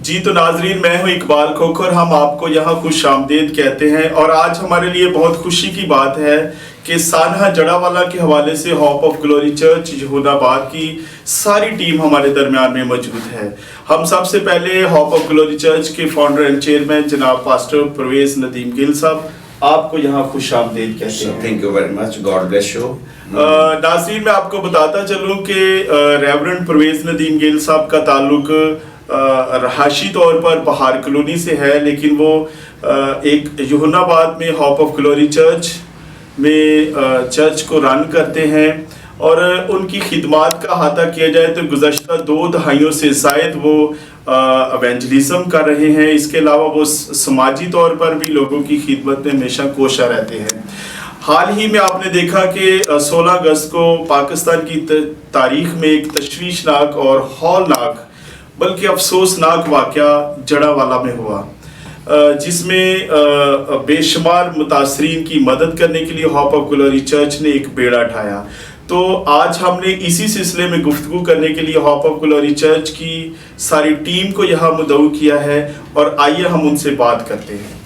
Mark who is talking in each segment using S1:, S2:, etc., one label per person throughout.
S1: جی تو ناظرین، میں ہوں اقبال کھوکھر، ہم آپ کو یہاں خوش آمدید کہتے ہیں، اور آج ہمارے لیے بہت خوشی کی بات ہے کہ سانحہ جڑاوالا کے حوالے سے ہوپ آف گلوری چرچ یہودا آباد کی ساری ٹیم ہمارے درمیان میں موجود ہے۔ ہم سب سے پہلے ہوپ آف گلوری چرچ کے فاؤنڈر اینڈ چیئرمین جناب پاسٹر پرویز ندیم گل صاحب، آپ کو یہاں خوش آمدید کہتے ہیں۔
S2: Thank you very much, God bless you.
S1: ناظرین، میں آپ کو بتاتا چلوں کہ ریورنڈ پرویز ندیم گل صاحب کا تعلق رہائشی طور پر بہار کلونی سے ہے، لیکن وہ ایک یوحنا آباد میں ہوپ آف گلوری چرچ میں چرچ کو رن کرتے ہیں، اور ان کی خدمات کا احاطہ کیا جائے تو گزشتہ 2 دہائیوں سے زائد وہ ایونجلزم کر رہے ہیں۔ اس کے علاوہ وہ سماجی طور پر بھی لوگوں کی خدمت میں ہمیشہ کوشاں رہتے ہیں۔ حال ہی میں آپ نے دیکھا کہ 16 اگست کو پاکستان کی تاریخ میں ایک تشویشناک اور ہولناک بلکہ افسوسناک واقعہ جڑاوالا میں ہوا، جس میں بے شمار متاثرین کی مدد کرنے کے لیے ہوپ آف گلوری چرچ نے ایک بیڑا اٹھایا۔ تو آج ہم نے اسی سلسلے میں گفتگو کرنے کے لیے ہوپ آف گلوری چرچ کی ساری ٹیم کو یہاں مدعو کیا ہے، اور آئیے ہم ان سے بات کرتے ہیں۔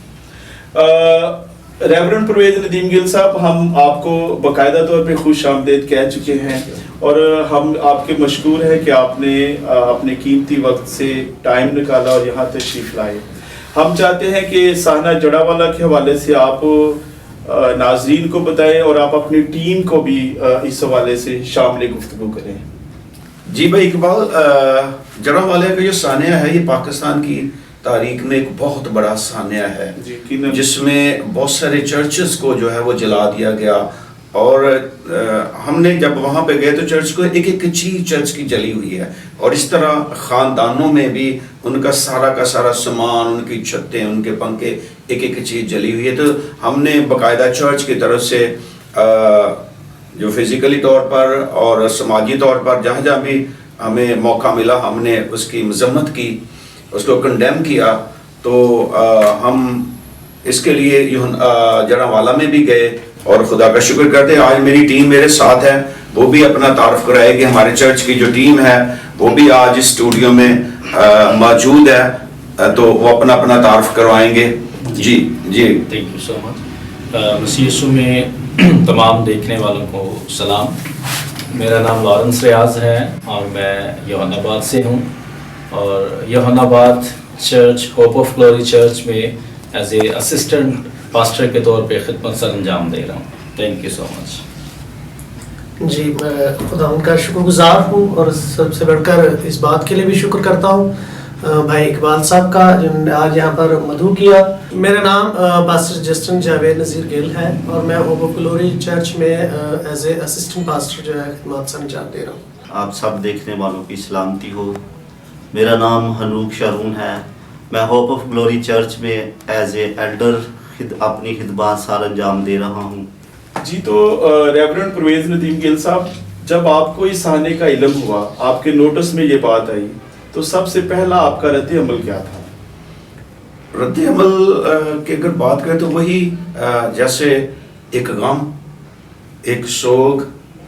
S1: ریورنڈ پرویز ندیم گل صاحب، ہم آپ کو باقاعدہ طور پہ خوش آمدید کہہ چکے ہیں، اور ہم آپ کے مشکور ہیں کہ آپ نے اپنے قیمتی وقت سے ٹائم نکالا اور یہاں تشریف لائے۔ ہم چاہتے ہیں کہ سانحہ جڑاوالا کے حوالے سے آپ ناظرین کو بتائیں، اور آپ اپنی ٹیم کو بھی اس حوالے سے شامل گفتگو کریں۔
S2: جی بھائی اقبال، جڑاوالے کا جو سانحہ ہے یہ پاکستان کی تاریخ میں ایک بہت بڑا سانحہ ہے، جس میں بہت سارے چرچز کو جو ہے وہ جلا دیا گیا، اور ہم نے جب وہاں پہ گئے تو چرچ کو ایک ایک چیز چرچ کی جلی ہوئی ہے، اور اس طرح خاندانوں میں بھی ان کا سارا سامان، ان کی چھتیں، ان کے پنکھے، ایک ایک چیز جلی ہوئی ہے۔ تو ہم نے باقاعدہ چرچ کی طرف سے جو فزیکلی طور پر اور سماجی طور پر جہاں جہاں بھی ہمیں موقع ملا، ہم نے اس کی مذمت کی، اس کو کنڈیم کیا۔ تو ہم اس کے لیے جڑاوالا میں بھی گئے، اور خدا کا شکر کرتے ہیں آج میری ٹیم میرے ساتھ ہے، وہ بھی اپنا تعارف کرائے گی۔ ہمارے چرچ کی جو ٹیم ہے وہ بھی آج اس اسٹوڈیو میں موجود ہے، تو وہ اپنا تعارف کروائیں گے۔ جی
S3: تھینک یو سو مچ۔ مسیح یسوع میں تمام دیکھنے والوں کو سلام۔ میرا نام لارنس ریاض ہے، اور میں یوحنا آباد سے ہوں، اور یوحنا آباد church hope of glory church میں ایز اے اسسٹنٹ پاسٹر کے طور پہ خدمت سر انجام دے رہا ہوں۔ تھینک یو سو مچ۔
S4: جی، میں خدا ان کا شکر گزار ہوں، اور سب سے بڑھ کر اس بات کے لیے بھی شکر کرتا ہوں بھائی اقبال صاحب کا، جنہوں نے آج یہاں پر مدعو کیا۔ میرا نام پاسٹر جسٹن جاوید نذیر گل ہے، اور میں ہوپ آف گلوری چرچ میں ایز اے اسسٹنٹ پاسٹر جو ہے خدمات سر انجام دے رہا ہوں۔
S5: آپ سب دیکھنے والوں کی سلامتی ہو۔ میرا نام حنوک شارون ہے، میں ہوپ آف گلوری چرچ میں ایز اے ایلڈر اپنی خدمات سر انجام دے رہا ہوں۔
S1: جی تو ریورنڈ پرویز ندیم گل صاحب، جب آپ کو اس سانحے کا علم ہوا، آپ کے نوٹس میں یہ بات آئی، تو سب سے پہلا آپ کا رد عمل کیا تھا؟
S2: رد عمل کی اگر بات کریں تو وہی جیسے ایک غم، ایک سوگ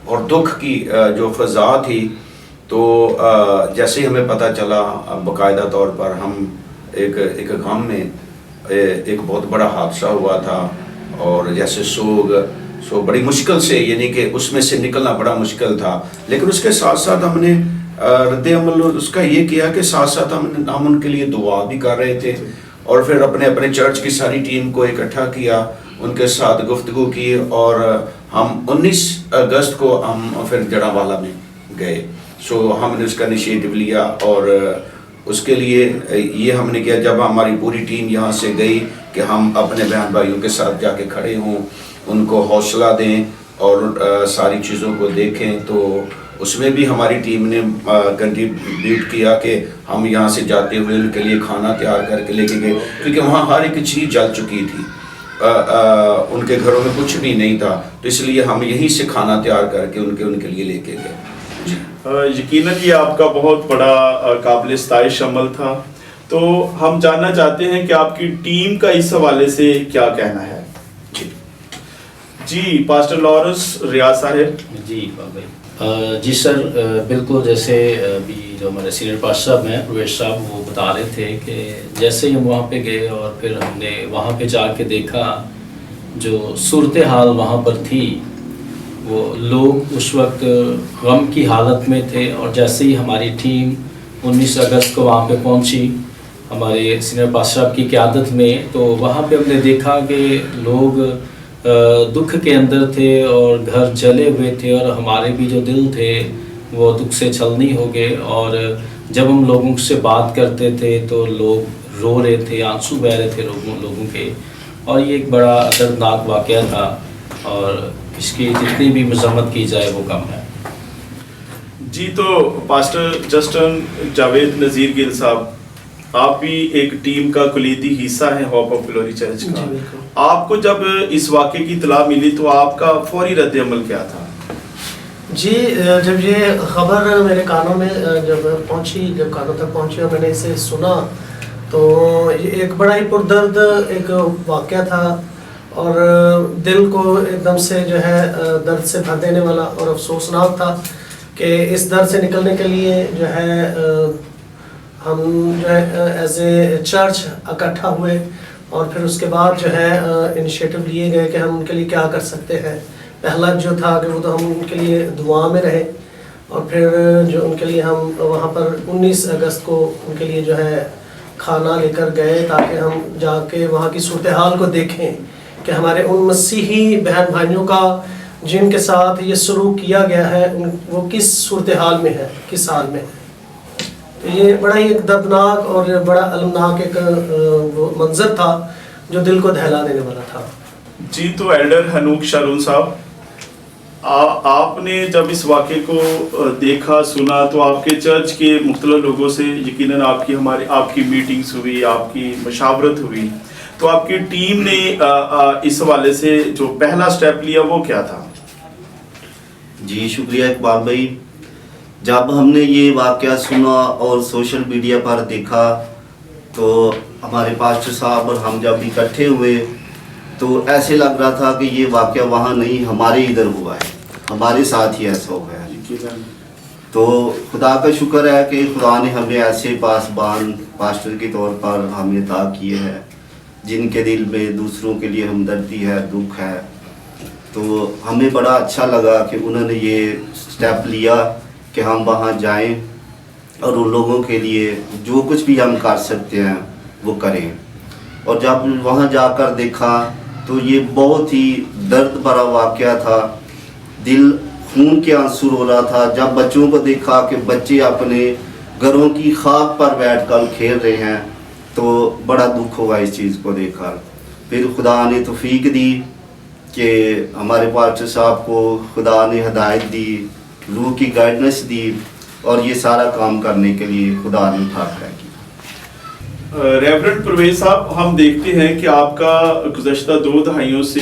S2: اور دکھ کی جو فضا تھی، تو جیسے ہی ہمیں پتہ چلا باقاعدہ طور پر ہم ایک غم میں ایک بہت بڑا حادثہ ہوا تھا، اور جیسے سوگ بڑی مشکل سے، یعنی کہ اس میں سے نکلنا بڑا مشکل تھا، لیکن اس کے ساتھ ساتھ ہم نے رد عمل اس کا یہ کیا کہ ساتھ ساتھ ہم ان کے لیے دعا بھی کر رہے تھے، اور پھر اپنے چرچ کی ساری ٹیم کو اکٹھا کیا، ان کے ساتھ گفتگو کی، اور ہم 19 اگست کو ہم پھر جڑاوالا میں گئے۔ ہم نے اس کا انیشیٹو لیا، اور اس کے لیے یہ ہم نے کیا جب ہماری پوری ٹیم یہاں سے گئی کہ ہم اپنے بہن بھائیوں کے ساتھ جا کے کھڑے ہوں، ان کو حوصلہ دیں اور ساری چیزوں کو دیکھیں۔ تو اس میں بھی ہماری ٹیم نے کنٹریبیوٹ کیا کہ ہم یہاں سے جاتے ہوئے ان کے لیے کھانا تیار کر کے لے کے گئے، کیونکہ وہاں ہر ایک چیز جل چکی تھی، ان کے گھروں میں کچھ بھی نہیں تھا، تو اس لیے ہم یہیں سے کھانا تیار کر کے ان کے لیے لے کے گئے۔
S1: یقیناً یہ آپ کا بہت بڑا قابل ستائش عمل تھا۔ تو ہم جاننا چاہتے ہیں کہ آپ کی ٹیم کا اس حوالے سے کیا کہنا ہے۔ جی پاسٹر لارنس ریاض صاحب۔
S3: جی جی سر، بالکل جیسے ابھی جو ہمارے سینئر پاسٹر صاحب ہیں پرویش صاحب، وہ بتا رہے تھے کہ جیسے ہی ہم وہاں پہ گئے اور پھر ہم نے وہاں پہ جا کے دیکھا جو صورتحال وہاں پر تھی، وہ لوگ اس وقت غم کی حالت میں تھے، اور جیسے ہی ہماری ٹیم 19 اگست کو وہاں پہ پہنچی ہمارے سینئر پاسٹر صاحب کی قیادت میں، تو وہاں پہ ہم نے دیکھا کہ لوگ دکھ کے اندر تھے اور گھر جلے ہوئے تھے، اور ہمارے بھی جو دل تھے وہ دکھ سے چھلنی ہو گئے، اور جب ہم لوگوں سے بات کرتے تھے تو لوگ رو رہے تھے، آنسو بہہ رہے تھے لوگوں کے، اور یہ ایک بڑا دردناک واقعہ تھا، اور اس کی جتنی بھی مذمت کی جائے وہ کم ہے۔
S1: جی، تو پاسٹر جسٹن جاوید نذیر گل صاحب، آپ بھی ایک ٹیم کا کلیدی حصہ ہیں ہوپ آف گلوری چرچ کا، آپ کو جب اس واقعے کی اطلاع ملی تو آپ کا فوری رد عمل کیا تھا؟
S4: جی، جب یہ خبر میرے کانوں میں جب کانوں تک پہنچی اور میں نے اسے سنا تو یہ ایک بڑا ہی پردرد ایک واقعہ تھا، اور دل کو ایک دم سے جو ہے درد سے بھر دینے والا اور افسوسناک تھا کہ اس درد سے نکلنے کے لیے جو ہے ہم جو ہے ایز اے چرچ اکٹھا ہوئے، اور پھر اس کے بعد جو ہے انیشیٹو لیے گئے کہ ہم ان کے لیے کیا کر سکتے ہیں۔ پہلا جو تھا کہ وہ تو ہم ان کے لیے دعا میں رہے، اور پھر جو ان کے لیے ہم وہاں پر 19 اگست کو ان کے لیے جو ہے کھانا لے کر گئے، تاکہ ہم جا کے وہاں کی صورتحال کو دیکھیں کہ ہمارے ان مسیحی بہن بھائیوں کا جن کے ساتھ یہ سلوک کیا گیا ہے وہ کس صورتحال میں ہے، کس حال میں ہے۔ تو یہ بڑا ہی ایک دردناک اور بڑا المناک ایک منظر تھا جو دل کو دہلا دینے والا تھا۔
S1: جی، تو ایلڈر ہنوک شارون صاحب، آپ نے جب اس واقعے کو دیکھا سنا تو آپ کے چرچ کے مختلف لوگوں سے یقیناً آپ کی میٹنگز ہوئی، آپ کی مشاورت ہوئی، تو آپ کی ٹیم نے اس حوالے سے جو پہلا سٹیپ لیا وہ کیا تھا؟
S5: جی شکریہ اقبال بھائی، جب ہم نے یہ واقعہ سنا اور سوشل میڈیا پر دیکھا تو ہمارے پاسٹر صاحب اور ہم جب اکٹھے ہوئے تو ایسے لگ رہا تھا کہ یہ واقعہ وہاں نہیں ہمارے ادھر ہوا ہے، ہمارے ساتھ ہی ایسا ہوا ہے۔ تو خدا کا شکر ہے کہ خدا نے ہمیں ایسے پاسبان پاسٹر کے طور پر ہمیں عطا کیے ہیں جن کے دل میں دوسروں کے لیے ہمدردی ہے، دکھ ہے۔ تو ہمیں بڑا اچھا لگا کہ انہوں نے یہ سٹیپ لیا کہ ہم وہاں جائیں اور ان لوگوں کے لیے جو کچھ بھی ہم کر سکتے ہیں وہ کریں۔ اور جب وہاں جا کر دیکھا تو یہ بہت ہی درد بھرا واقعہ تھا، دل خون کے آنسو رو رہا تھا جب بچوں کو دیکھا کہ بچے اپنے گھروں کی خاک پر بیٹھ کر کھیل رہے ہیں، تو بڑا دکھ ہوا اس چیز کو دیکھ کر۔ پھر خدا نے توفیق دی کہ ہمارے پاسٹر صاحب کو خدا نے ہدایت دی، روح کی گائیڈنس دی، اور یہ سارا کام کرنے کے لیے خدا نے اٹھا کھڑا کیا۔
S1: ریورنڈ پرویز صاحب، ہم دیکھتے ہیں کہ آپ کا گزشتہ 2 دہائیوں سے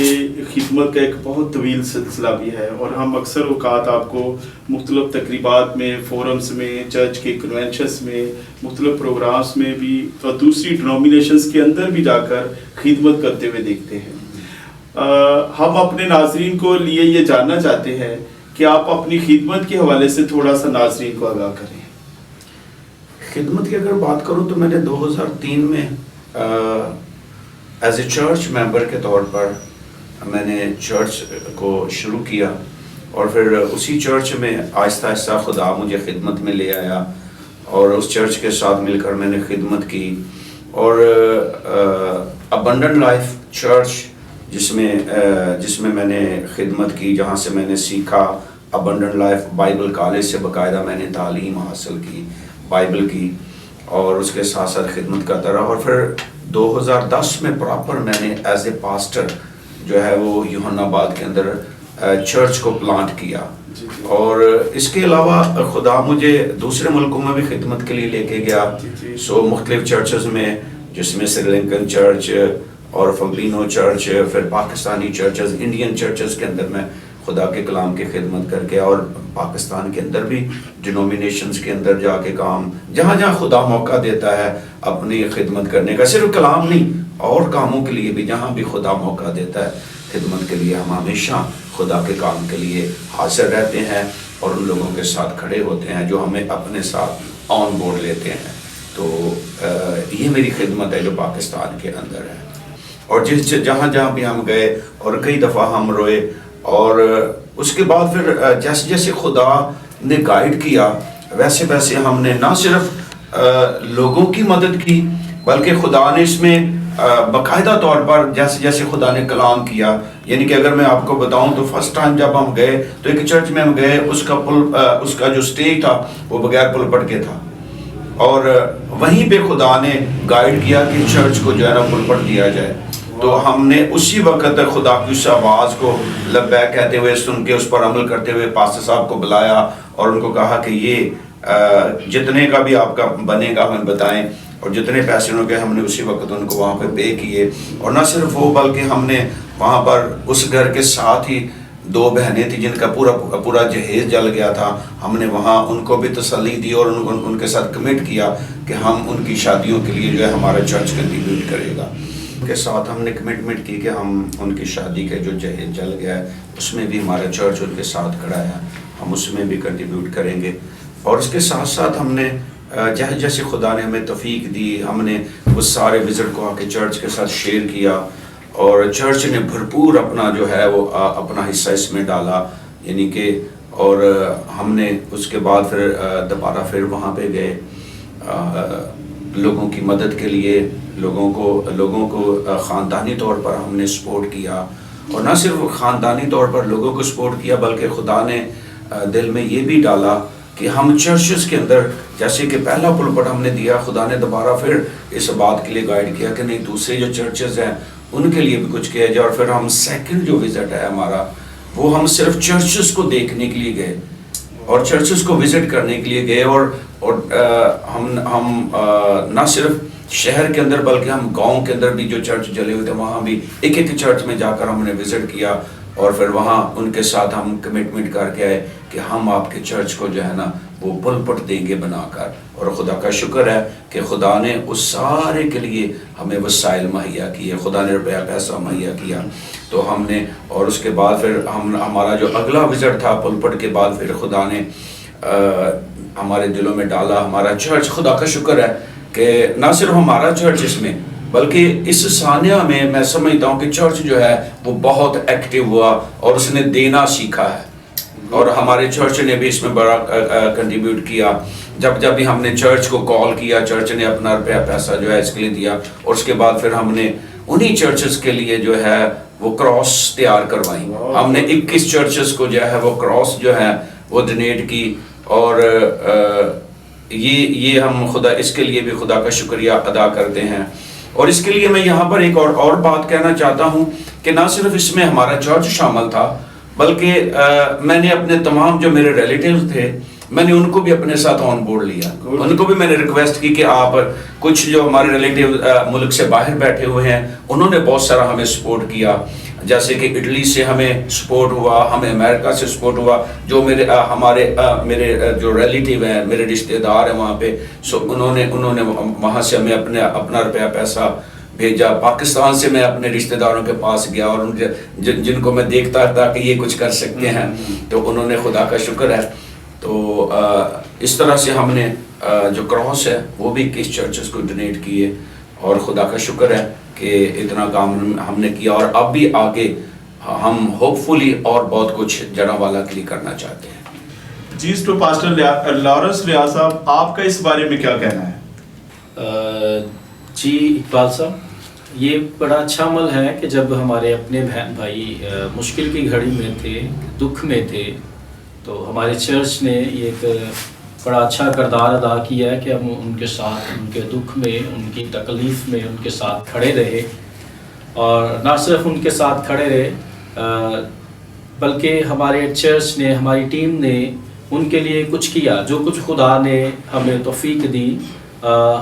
S1: خدمت کا ایک بہت طویل سلسلہ بھی ہے، اور ہم اکثر اوقات آپ کو مختلف تقریبات میں، فورمز میں، چرچ کے کنونشنز میں، مختلف پروگرامز میں بھی اور دوسری ڈینومینیشنز کے اندر بھی جا کر خدمت کرتے ہوئے دیکھتے ہیں۔ ہم اپنے ناظرین کو لیے یہ جاننا چاہتے ہیں کہ آپ اپنی خدمت کے حوالے سے تھوڑا سا ناظرین کو آگاہ کریں۔
S2: خدمت کی اگر بات کروں تو میں نے 2003 میں ایز اے چرچ ممبر کے طور پر میں نے چرچ کو شروع کیا، اور پھر اسی چرچ میں آہستہ آہستہ خدا مجھے خدمت میں لے آیا، اور اس چرچ کے ساتھ مل کر میں نے خدمت کی، اور ابنڈنٹ لائف چرچ جس میں میں نے خدمت کی، جہاں سے میں نے سیکھا، ابنڈنٹ لائف بائبل کالج سے باقاعدہ میں نے تعلیم حاصل کی بائبل کی، اور اس کے ساتھ ساتھ خدمت کرتا رہا، اور پھر 2010 میں پراپر میں نے ایز اے پاسٹر جو ہے وہ یوحنا آباد کے اندر چرچ کو پلانٹ کیا۔ اور اس کے علاوہ خدا مجھے دوسرے ملکوں میں بھی خدمت کے لیے لے کے گیا، سو مختلف چرچز میں، جس میں سری لنکن چرچ اور فلپینو چرچ، پھر پاکستانی چرچز، انڈین چرچز کے اندر میں خدا کے کلام کی خدمت کر کے، اور پاکستان کے اندر بھی ڈینومینیشنز کے اندر جا کے کام، جہاں جہاں خدا موقع دیتا ہے اپنی خدمت کرنے کا، صرف کلام نہیں اور کاموں کے لیے بھی، جہاں بھی خدا موقع دیتا ہے خدمت کے لیے، ہم ہمیشہ خدا کے کام کے لیے حاضر رہتے ہیں، اور ان لوگوں کے ساتھ کھڑے ہوتے ہیں جو ہمیں اپنے ساتھ آن بورڈ لیتے ہیں. تو یہ میری خدمت ہے جو پاکستان کے اندر ہے. اور جہاں بھی ہم گئے اور کئی دفعہ ہم روئے، اور اس کے بعد پھر جیسے جیسے خدا نے گائیڈ کیا ویسے ویسے ہم نے نہ صرف لوگوں کی مدد کی، بلکہ خدا نے اس میں باقاعدہ طور پر جیسے جیسے خدا نے کلام کیا. یعنی کہ اگر میں آپ کو بتاؤں تو فرسٹ ٹائم جب ہم گئے تو ایک چرچ میں ہم گئے، اس کا جو سٹیج تھا وہ بغیر پلپٹ کے تھا، اور وہیں پہ خدا نے گائیڈ کیا کہ چرچ کو جو ہے نا پلپٹ دیا جائے. تو ہم نے اسی وقت خدا کی اس آواز کو لبیک کہتے ہوئے سن کے اس پر عمل کرتے ہوئے پاسٹر صاحب کو بلایا اور ان کو کہا کہ یہ جتنے کا بھی آپ کا بنے گا ہمیں بتائیں، اور جتنے پیسے ہوں گے ہم نے اسی وقت ان کو وہاں پہ پے کیے. اور نہ صرف وہ بلکہ ہم نے وہاں پر اس گھر کے ساتھ ہی 2 بہنیں تھیں جن کا پورا جہیز جل گیا تھا، ہم نے وہاں ان کو بھی تسلی دی اور ان کے ساتھ کمٹ کیا کہ ہم ان کی شادیوں کے لیے جو ہے ہمارا چرچ کنٹریبیوٹ کرے گا. ان کے ساتھ ہم نے کمٹمنٹ کی کہ ہم ان کی شادی کے جو جہیز جل گیا ہے اس میں بھی ہمارا چرچ ان کے ساتھ کھڑا ہے، ہم اس میں بھی کنٹریبیوٹ کریں گے. اور اس کے ساتھ ساتھ ہم نے جیسے جیسے خدا نے ہمیں توفیق دی، ہم نے وہ سارے وزٹ کو آ کے چرچ کے ساتھ شیئر کیا، اور چرچ نے بھرپور اپنا جو ہے وہ اپنا حصہ اس میں ڈالا. یعنی کہ اور ہم نے اس کے بعد پھر دوبارہ پھر وہاں پہ گئے لوگوں کی مدد کے لیے، لوگوں کو خاندانی طور پر ہم نے سپورٹ کیا. اور نہ صرف خاندانی طور پر لوگوں کو سپورٹ کیا بلکہ خدا نے دل میں یہ بھی ڈالا کہ ہم چرچز کے اندر جیسے کہ پہلا پلپٹ ہم نے دیا، خدا نے دوبارہ پھر اس بات کے لیے گائیڈ کیا کہ نہیں دوسرے جو چرچز ہیں ان کے لیے بھی کچھ کیا جائے. اور پھر ہم سیکنڈ جو وزٹ ہے ہمارا وہ ہم صرف چرچز کو دیکھنے کے لیے گئے اور چرچز کو وزٹ کرنے کے لیے گئے. اور ہم نہ صرف شہر کے اندر بلکہ ہم گاؤں کے اندر بھی جو چرچ جلے ہوئے تھے وہاں بھی ایک چرچ میں جا کر ہم نے وزٹ کیا، اور پھر وہاں ان کے ساتھ ہم کمٹمنٹ کر کے آئے کہ ہم آپ کے چرچ کو جو ہے نا وہ پلپٹ دیں گے بنا کر. اور خدا کا شکر ہے کہ خدا نے اس سارے کے لیے ہمیں وسائل مہیا کیے، خدا نے روپیہ پیسہ مہیا کیا. تو ہم نے اور اس کے بعد پھر ہمارا جو اگلا وزٹ تھا پلپٹ کے بعد پھر خدا نے ہمارے دلوں میں ڈالا ہمارا چرچ. خدا کا شکر ہے کہ نہ صرف ہمارا چرچ اس میں بلکہ اس ثانیہ میں سمجھتا ہوں کہ چرچ جو ہے وہ بہت ایکٹیو ہوا اور اس نے دینا سیکھا ہے، اور ہمارے چرچ نے بھی اس میں بڑا کنٹریبیوٹ کیا. جب بھی ہم نے چرچ کو کال کیا چرچ نے اپنا روپیہ پیسہ جو ہے اس کے لیے دیا. اور اس کے بعد پھر ہم نے انہی چرچز کے لیے جو ہے وہ کراس تیار کروائی. ہم نے 21 چرچز کو جو ہے وہ کراس جو ہے وہ ڈونیٹ کی. اور یہ ہم خدا اس کے لیے بھی خدا کا شکریہ ادا کرتے ہیں. اور اس کے لیے میں یہاں پر ایک اور بات کہنا چاہتا ہوں کہ نہ صرف اس میں ہمارا چرچ شامل تھا بلکہ میں نے اپنے تمام جو میرے ریلیٹیوز تھے میں نے ان کو بھی اپنے ساتھ آن بورڈ لیا. ان کو بھی میں نے ریکویسٹ کی کہ آپ کچھ جو ہمارے ریلیٹیو ملک سے باہر بیٹھے ہوئے ہیں انہوں نے بہت سارا ہمیں سپورٹ کیا. جیسے کہ اٹلی سے ہمیں سپورٹ ہوا، ہمیں امریکہ سے سپورٹ ہوا، جو میرے جو ریلیٹیو ہیں میرے رشتہ دار ہیں وہاں پہ، سو انہوں نے وہاں سے ہمیں اپنا روپیہ پیسہ بھیجا. پاکستان سے میں اپنے رشتہ داروں کے پاس گیا اور جن کو میں دیکھتا تھا کہ یہ کچھ کر سکتے ہیں تو انہوں نے خدا کا شکر ہے. تو اس طرح سے ہم نے جو کراس ہے وہ بھی کس چرچز کو ڈونیٹ کیے، اور خدا کا شکر ہے کہ اتنا کام ہم نے کیا. اور اب بھی آگے ہم ہوپ فلی اور بہت کچھ جڑا والا کے لیے کرنا چاہتے ہیں.
S1: جی تو پاسٹر لارنس ریاض صاحب آپ کا اس بارے میں کیا کہنا ہے؟
S3: جی اقبال صاحب، یہ بڑا اچھا عمل ہے کہ جب ہمارے اپنے بہن بھائی مشکل کی گھڑی میں تھے، دکھ میں تھے، تو ہمارے چرچ نے یہ ایک بڑا اچھا کردار ادا کیا ہے کہ ہم ان کے ساتھ ان کے دکھ میں، ان کی تکلیف میں ان کے ساتھ کھڑے رہے. اور نہ صرف ان کے ساتھ کھڑے رہے بلکہ ہمارے چرچ نے، ہماری ٹیم نے ان کے لیے کچھ کیا. جو کچھ خدا نے ہمیں توفیق دی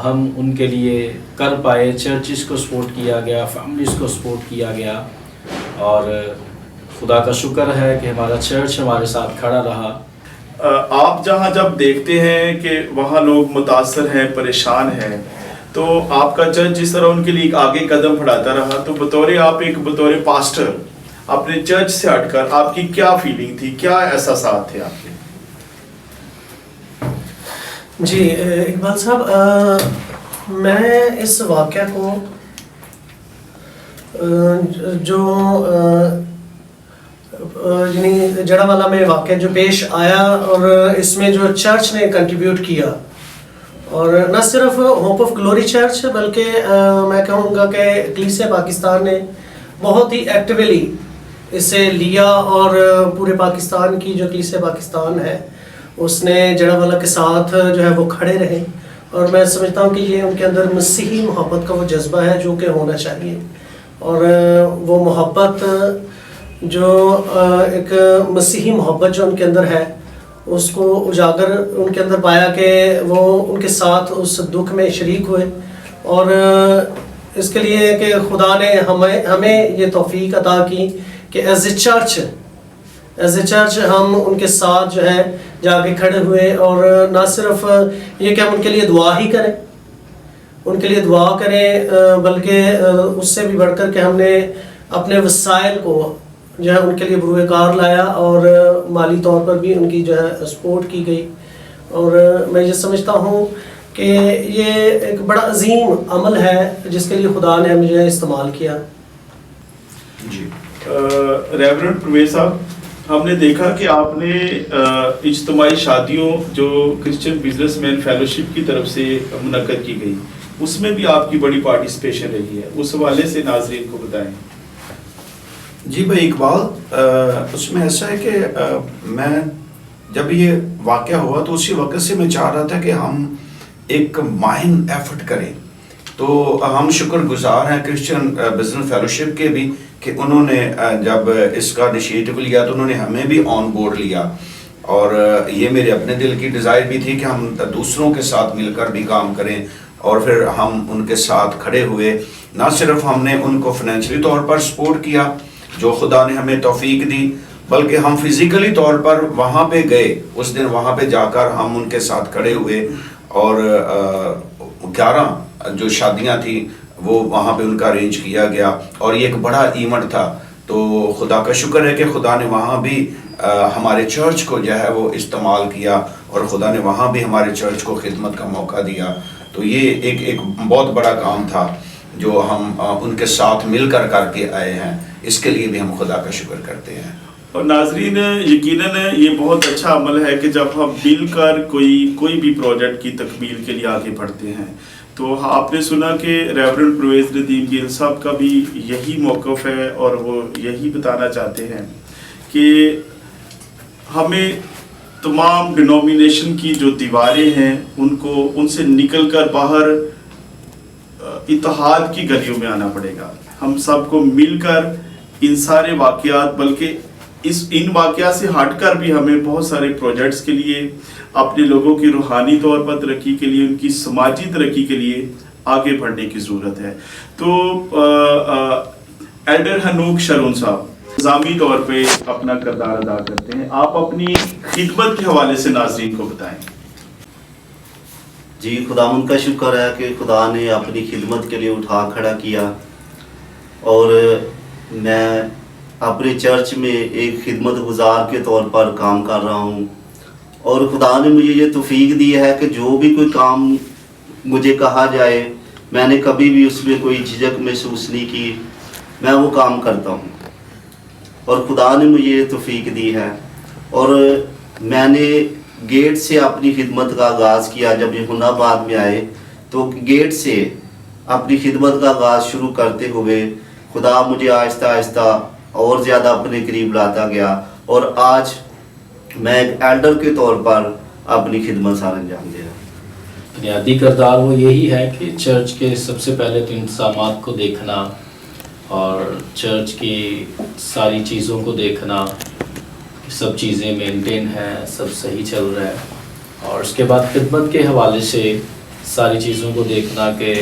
S3: ہم ان کے لیے کر پائے. چرچز کو سپورٹ کیا گیا، فیملیز کو سپورٹ کیا گیا، اور خدا کا شکر ہے کہ ہمارا چرچ ہمارے ساتھ کھڑا رہا.
S1: آپ جہاں جب دیکھتے ہیں کہ وہاں لوگ متاثر ہیں، پریشان ہیں، تو آپ کا چرچ جس طرح ان کے لیے آگے قدم بڑھاتا رہا، تو بطور پاسٹر اپنے چرچ سے ہٹ کر آپ کی کیا فیلنگ تھی، کیا احساسات تھے آپ کے؟
S4: جی اقبال صاحب، میں اس واقعہ کو جو یعنی جڑا والا میں واقعہ جو پیش آیا اور اس میں جو چرچ نے کنٹریبیوٹ کیا، اور نہ صرف ہوپ آف گلوری چرچ بلکہ میں کہوں گا کہ کلیسیا پاکستان نے بہت ہی ایکٹیولی اسے لیا، اور پورے پاکستان کی جو کلیسیا پاکستان ہے اس نے جڑا والا کے ساتھ جو ہے وہ کھڑے رہے، اور میں سمجھتا ہوں کہ یہ ان کے اندر مسیحی محبت کا وہ جذبہ ہے جو کہ ہونا چاہیے، اور وہ محبت جو ایک مسیحی محبت جو ان کے اندر ہے اس کو اجاگر ان کے اندر پایا کہ وہ ان کے ساتھ اس دکھ میں شریک ہوئے، اور اس کے لیے کہ خدا نے ہمیں یہ توفیق عطا کی کہ ایز اے چرچ ہم ان کے ساتھ جو ہے جا کے کھڑے ہوئے، اور نہ صرف یہ کہ ہم ان کے لیے دعا ہی کریں، ان کے لیے دعا کریں، بلکہ اس سے بھی بڑھ کر کہ ہم نے اپنے وسائل کو جو ہے ان کے لیے بروئے کار لایا، اور مالی طور پر بھی ان کی جو ہے سپورٹ کی گئی، اور میں یہ سمجھتا ہوں کہ یہ ایک بڑا عظیم عمل ہے جس کے لیے خدا نے مجھے استعمال کیا۔
S2: جی
S1: ریورنڈ پرویز صاحب، ہم نے دیکھا کہ آپ نے اجتماعی شادیوں جو کرسچن بزنس مین فیلوشپ کی طرف سے منعقد کی گئی اس میں بھی آپ کی بڑی پارٹیسپیشن رہی ہے، اس حوالے سے ناظرین کو بتائیں۔
S2: جی بھائی اقبال، اس میں ایسا ہے کہ میں جب یہ واقعہ ہوا تو اسی وقت سے میں چاہ رہا تھا کہ ہم ایک ماہم ایفرٹ کریں، تو ہم شکر گزار ہیں کرسچن بزنس فیلوشپ کے بھی کہ انہوں نے جب اس کا انیشیٹو لیا تو انہوں نے ہمیں بھی آن بورڈ لیا، اور یہ میرے اپنے دل کی ڈیزائر بھی تھی کہ ہم دوسروں کے ساتھ مل کر بھی کام کریں، اور پھر ہم ان کے ساتھ کھڑے ہوئے، نہ صرف ہم نے ان کو فائنینشلی طور پر سپورٹ کیا جو خدا نے ہمیں توفیق دی، بلکہ ہم فزیکلی طور پر وہاں پہ گئے، اس دن وہاں پہ جا کر ہم ان کے ساتھ کھڑے ہوئے، اور 11 جو شادیاں تھیں وہ وہاں پہ ان کا ارینج کیا گیا، اور یہ ایک بڑا ایونٹ تھا۔ تو خدا کا شکر ہے کہ خدا نے وہاں بھی ہمارے چرچ کو جو ہے وہ استعمال کیا، اور خدا نے وہاں بھی ہمارے چرچ کو خدمت کا موقع دیا، تو یہ ایک بہت بڑا کام تھا جو ہم ان کے ساتھ مل کر کے آئے ہیں، اس کے لیے بھی ہم خدا کا شکر کرتے ہیں۔
S1: اور ناظرین، یقیناً یہ بہت اچھا عمل ہے کہ جب ہم مل کر کوئی بھی پروجیکٹ کی تکمیل کے لیے آگے بڑھتے ہیں، تو آپ نے سنا کہ ریورنڈ پرویز ندیم گیل صاحب کا بھی یہی موقف ہے، اور وہ یہی بتانا چاہتے ہیں کہ ہمیں تمام ڈینومینیشن کی جو دیواریں ہیں ان سے نکل کر باہر اتحاد کی گلیوں میں آنا پڑے گا، ہم سب کو مل کر ان سارے واقعات، بلکہ ان واقعات سے ہٹ کر بھی ہمیں بہت سارے پروجیکٹس کے لیے، اپنے لوگوں کی روحانی طور پر ترقی کے لیے، ان کی سماجی ترقی کے لیے آگے بڑھنے کی ضرورت ہے۔ تو ایلڈر حنوک شرون صاحب نظامی طور پہ اپنا کردار ادا کرتے ہیں، آپ اپنی خدمت کے حوالے سے ناظرین کو بتائیں۔
S5: جی، خداوند کا شکر ہے کہ خدا نے اپنی خدمت کے لیے اٹھا کھڑا کیا، اور میں اپنے چرچ میں ایک خدمت گزار کے طور پر کام کر رہا ہوں، اور خدا نے مجھے یہ توفیق دی ہے کہ جو بھی کوئی کام مجھے کہا جائے، میں نے کبھی بھی اس میں کوئی جھجک محسوس نہیں کی، میں وہ کام کرتا ہوں، اور خدا نے مجھے یہ توفیق دی ہے۔ اور میں نے گیٹ سے اپنی خدمت کا آغاز کیا، جب یوحنا آباد میں آئے تو گیٹ سے اپنی خدمت کا آغاز شروع کرتے ہوئے خدا مجھے آہستہ آہستہ اور زیادہ اپنے قریب لاتا گیا، اور آج میں ایک ایلڈر کے طور پر اپنی خدمت سر انجام دے رہا ہوں۔
S3: بنیادی کردار وہ یہی ہے کہ چرچ کے سب سے پہلے تو انتظامات کو دیکھنا، اور چرچ کی ساری چیزوں کو دیکھنا کہ سب چیزیں مینٹین ہیں، سب صحیح چل رہا ہے، اور اس کے بعد خدمت کے حوالے سے ساری چیزوں کو دیکھنا کہ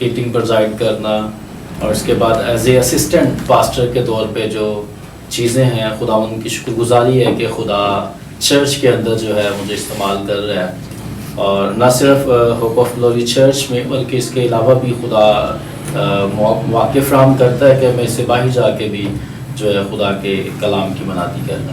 S3: میٹنگ پرزائڈ کرنا، اور اس کے بعد ایز اے اسسٹنٹ پاسٹر کے طور پہ جو چیزیں ہیں، خداوند کی شکر گزاری ہے کہ خدا چرچ کے اندر جو ہے مجھے استعمال کر رہا ہے، اور نہ صرف ہوپ آف گلوری چرچ میں بلکہ اس کے علاوہ بھی خدا مواقع فراہم کرتا ہے کہ میں اس سے باہر جا کے بھی جو ہے خدا کے کلام کی منادی کرنا۔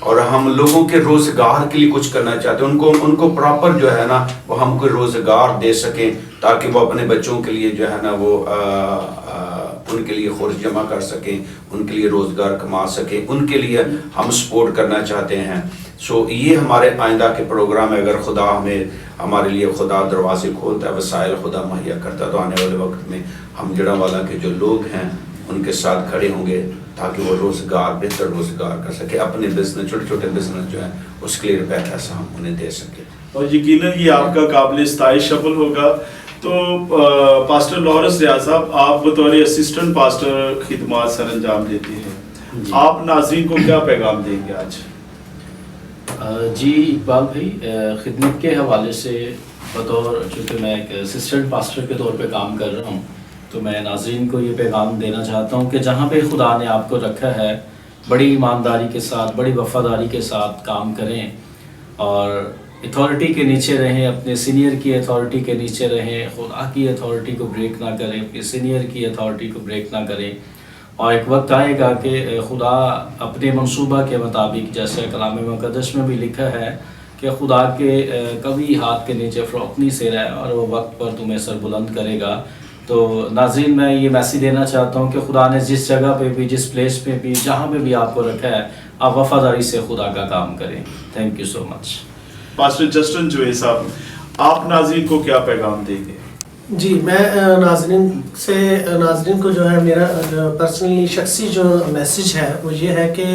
S2: اور ہم لوگوں کے روزگار کے لیے کچھ کرنا چاہتے ہیں. ان کو پراپر جو ہے نا وہ ہم کو روزگار دے سکیں تاکہ وہ اپنے بچوں کے لیے جو ہے نا وہ ان کے لیے خرچ جمع کر سکیں, ان کے لیے روزگار کما سکیں, ان کے لیے ہم سپورٹ کرنا چاہتے ہیں. سو یہ ہمارے آئندہ کے پروگرام ہے. اگر خدا ہمارے لیے خدا دروازے کھولتا ہے, وسائل خدا مہیا کرتا ہے, تو آنے والے وقت میں ہم جڑا والا کے جو لوگ ہیں ان کے ساتھ کھڑے ہوں گے تاکہ وہ بہتر روزگار کر سکے, اپنے بزنس چھوٹے چھوٹے بزنس جو ہیں اس کے لیے روپے پیسہ ہم انہیں دے سکیں.
S1: اور یقیناً یہ آپ کا قابل ستائش عمل ہوگا. تو پاسٹر لارنس ریاض صاحب, آپ بطور اسسٹنٹ پاسٹر خدمات سر انجام دیتے ہیں, آپ ناظرین کو کیا پیغام دیں گے آج؟
S3: جی اقبال بھائی, خدمت کے حوالے سے بطور چونکہ میں ایک اسسٹنٹ پاسٹر کے طور پہ کام کر رہا ہوں, تو میں ناظرین کو یہ پیغام دینا چاہتا ہوں کہ جہاں پہ خدا نے آپ کو رکھا ہے بڑی ایمانداری کے ساتھ, بڑی وفاداری کے ساتھ کام کریں اور اتھارٹی کے نیچے رہیں, اپنے سینئر کی اتھارٹی کے نیچے رہیں, خدا کی اتھارٹی کو بریک نہ کریں, اپنے سینئر کی اتھارٹی کو بریک نہ کریں. اور ایک وقت آئے گا کہ خدا اپنے منصوبہ کے مطابق, جیسے کلام مقدس میں بھی لکھا ہے کہ خدا کے قوی ہاتھ کے نیچے فروخنی سے رہ اور وہ وقت پر تمہیں سر بلند کرے گا. تو ناظرین میں یہ میسیج دینا چاہتا ہوں کہ خدا نے جس جگہ پہ بھی, جس پلیس پہ بھی, جہاں پہ بھی آپ کو رکھا ہے, آپ وفاداری سے خدا کا کام کریں. Thank you so much.
S1: Pastor Justin جوئے صاحب, آپ ناظرین کو کیا پیغام دیں گے؟
S4: جی میں ناظرین کو جو ہے میرا پرسنلی شخصی جو میسیج ہے وہ یہ ہے کہ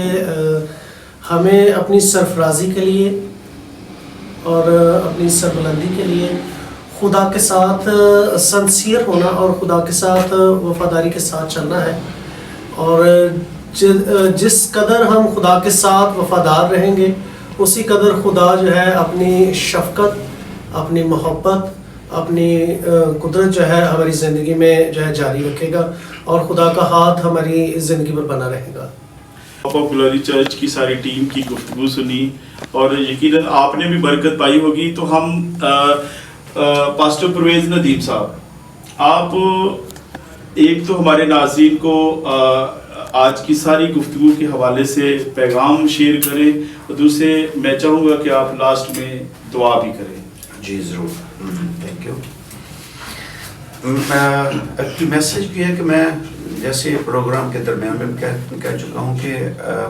S4: ہمیں اپنی سرفرازی کے لیے اور اپنی سربلندی کے لیے خدا کے ساتھ سنسیئر ہونا اور خدا کے ساتھ وفاداری کے ساتھ چلنا ہے. اور جس قدر ہم خدا کے ساتھ وفادار رہیں گے اسی قدر خدا جو ہے اپنی شفقت, اپنی محبت, اپنی قدرت جو ہے ہماری زندگی میں جو ہے جاری رکھے گا اور خدا کا ہاتھ ہماری زندگی پر بنا رہے گا.
S1: پاپولری چرچ کی ساری ٹیم کی گفتگو سنی اور یقیناً آپ نے بھی برکت پائی ہوگی. تو ہم پاسٹر پرویز ندیم صاحب, آپ ایک تو ہمارے ناظرین کو آج کی ساری گفتگو کے حوالے سے پیغام شیئر کریں اور دوسرے میں چاہوں گا کہ آپ لاسٹ میں دعا بھی کریں.
S2: جی ضرور, تھینک یو. میسیج بھی ہے کہ میں جیسے پروگرام کے درمیان میں کہہ چکا ہوں کہ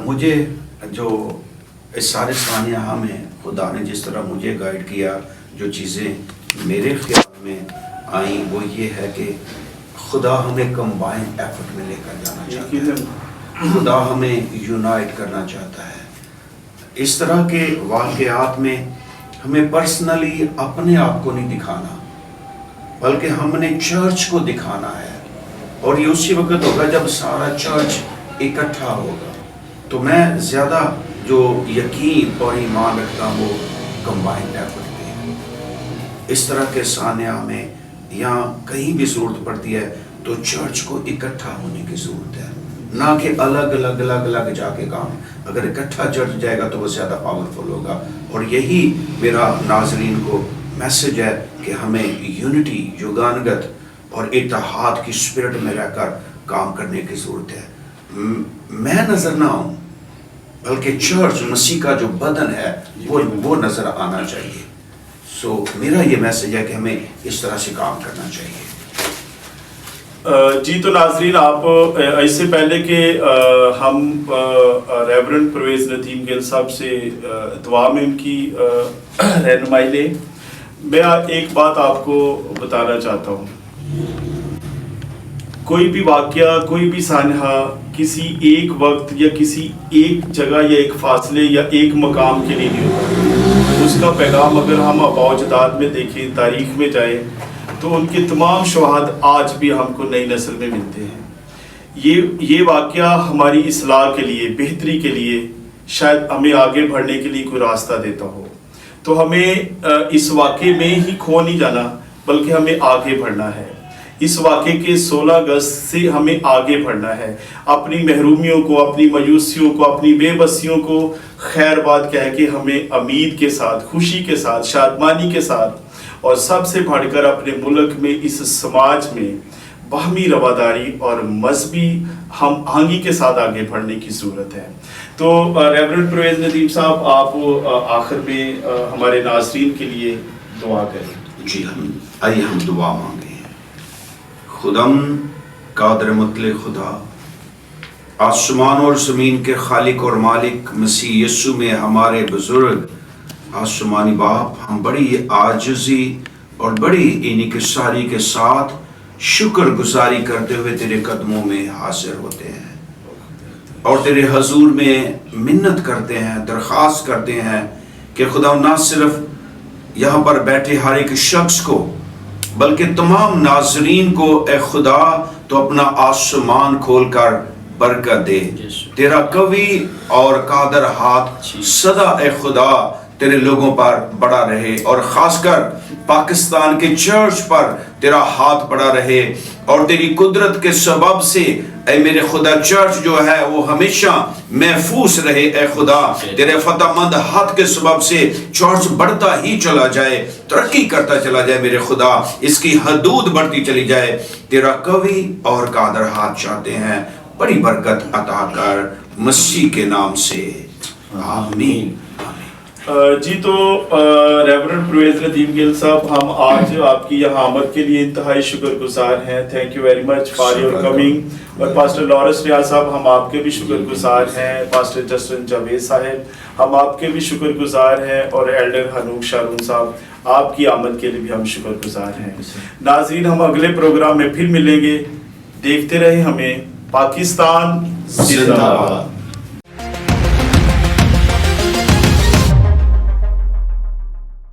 S2: مجھے جو اس سارے سانحہ میں خدا نے جس طرح مجھے گائیڈ کیا, جو چیزیں میرے خیال میں آئیں وہ یہ ہے کہ خدا ہمیں کمبائن ایفرٹ میں لے کر جانا چاہتا ہے, خدا ہمیں یونائٹ کرنا چاہتا ہے. اس طرح کے واقعات میں ہمیں پرسنلی اپنے آپ کو نہیں دکھانا بلکہ ہم نے چرچ کو دکھانا ہے. اور یہ اسی وقت ہوگا جب سارا چرچ اکٹھا ہوگا. تو میں زیادہ جو یقین اور ایمان رکھتا ہوں وہ کمبائنڈ ایفرٹ پہ ہے. اس طرح کے سانحہ میں یہاں کہیں بھی ضرورت پڑتی ہے تو چرچ کو اکٹھا ہونے کی ضرورت ہے, نہ کہ الگ جا کے کام. اگر اکٹھا چرچ جائے گا تو وہ زیادہ پاورفل ہوگا. اور یہی میرا ناظرین کو میسج ہے کہ ہمیں یونٹی, یوگانگت اور اتحاد کی اسپرٹ میں رہ کر کام کرنے کی ضرورت ہے. میں نظر نہ آؤں بلکہ چرچ مسیح کا جو بدن ہے وہ نظر آنا چاہیے. سو میرا یہ میسج ہے کہ ہمیں اس طرح سے کام کرنا چاہیے.
S1: جی تو ناظرین, آپ اس سے پہلے کہ ہم ریورنڈ پرویز ندیم گل صاحب سے دعا میں ان کی رہنمائی لیں, میں ایک بات آپ کو بتانا چاہتا ہوں. کوئی بھی واقعہ, کوئی بھی سانحہ کسی ایک وقت یا کسی ایک جگہ یا ایک فاصلے یا ایک مقام کے لیے نہیں ہوتا. اس کا پیغام اگر ہم آباء اجداد میں دیکھیں, تاریخ میں جائیں, تو ان کے تمام شواہد آج بھی ہم کو نئی نسل میں ملتے ہیں. یہ واقعہ ہماری اصلاح کے لیے, بہتری کے لیے, شاید ہمیں آگے بڑھنے کے لیے کوئی راستہ دیتا ہو. تو ہمیں اس واقعے میں ہی کھو نہیں جانا بلکہ ہمیں آگے بڑھنا ہے. اس واقعے کے 16 اگست سے ہمیں آگے بڑھنا ہے. اپنی محرومیوں کو, اپنی مایوسیوں کو, اپنی بے بسیوں کو خیر بات کہہ کے ہمیں امید کے ساتھ, خوشی کے ساتھ, شادمانی کے ساتھ اور سب سے بڑھ کر اپنے ملک میں, اس سماج میں باہمی رواداری اور مذہبی ہم آہنگی کے ساتھ آگے بڑھنے کی ضرورت ہے. تو ریورنڈ پرویز ندیم صاحب آپ آخر میں ہمارے ناظرین کے لیے دعا کریں.
S2: جی آئیے ہم دعا مانگیں. خدم قادر مطلق خدا، آسمان اور زمین کے خالق اور مالک، مسیح یسوع میں ہمارے بزرگ آسمانی باپ، ہم بڑی عاجزی اور بڑی انکساری کے ساتھ شکر گزاری کرتے ہوئے تیرے قدموں میں حاضر ہوتے ہیں اور تیرے حضور میں منت کرتے ہیں، درخواست کرتے ہیں کہ خدا نہ صرف یہاں پر بیٹھے ہر ایک شخص کو بلکہ تمام ناظرین کو اے خدا تو اپنا آسمان کھول کر برکت دے. تیرا قوی اور قادر ہاتھ سدا اے خدا تیرے لوگوں پر بڑا رہے، اور خاص کر پاکستان کے چرچ پر تیرا ہاتھ بڑا رہے، اور تیری قدرت کے سبب سے اے میرے خدا چرچ جو ہے وہ ہمیشہ محفوظ رہے. اے خدا تیرے فتح مند ہاتھ کے سبب سے چرچ بڑھتا ہی چلا جائے، ترقی کرتا چلا جائے میرے خدا، اس کی حدود بڑھتی چلی جائے. تیرا قوی اور قادر ہاتھ چاہتے ہیں، بڑی برکت عطا کر مسیح کے نام سے، آمین.
S1: جی تو ریورنڈ پرویز ندیم گل صاحب، ہم آج آپ کی یہاں آمد کے لیے انتہائی شکر گزار ہیں. Thank you very much for your coming. اور پاسٹر لارنس ریاض صاحب، ہم آپ کے بھی شکر گزار ہیں. پاسٹر جسٹن جاوید صاحب، ہم آپ کے بھی شکر گزار ہیں. اور ایلڈر حنوک شارون صاحب، آپ کی آمد کے لیے بھی ہم شکر گزار ہیں. ناظرین، ہم اگلے پروگرام میں پھر ملیں گے. دیکھتے رہیں ہمیں. پاکستان زندہ باد.